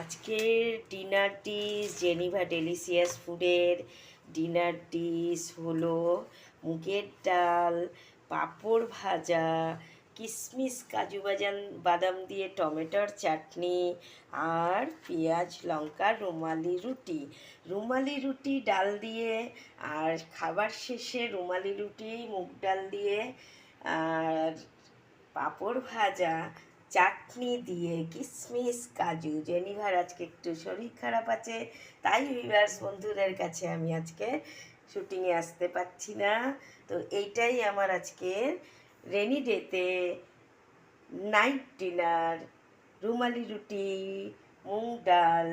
আজকের dinner dish Geneva delicious ফুডের dinner dish হলো মুগের ডাল, পাঁপড় ভাজা, কিশমিশ কাজু বাদাম দিয়ে টমেটোর চাটনি আর পেঁয়াজ লঙ্কা রুমালি রুটি। রুমালি রুটি ডাল দিয়ে, আর খাবার শেষে রুমালি রুটি মুগ ডাল দিয়ে আর পাঁপড় ভাজা, চাটনি দিয়ে, কিশমিশ কাজু। জেনিভার আজকে একটু শরীর খারাপ আছে, তাই ভিউয়ার্স বন্ধুদের কাছে আমি আজকে শুটিংয়ে আসতে পারছি না। তো এইটাই আমার আজকের রেনি ডেতে নাইট ডিনার, রুমালি রুটি, মুগ ডাল।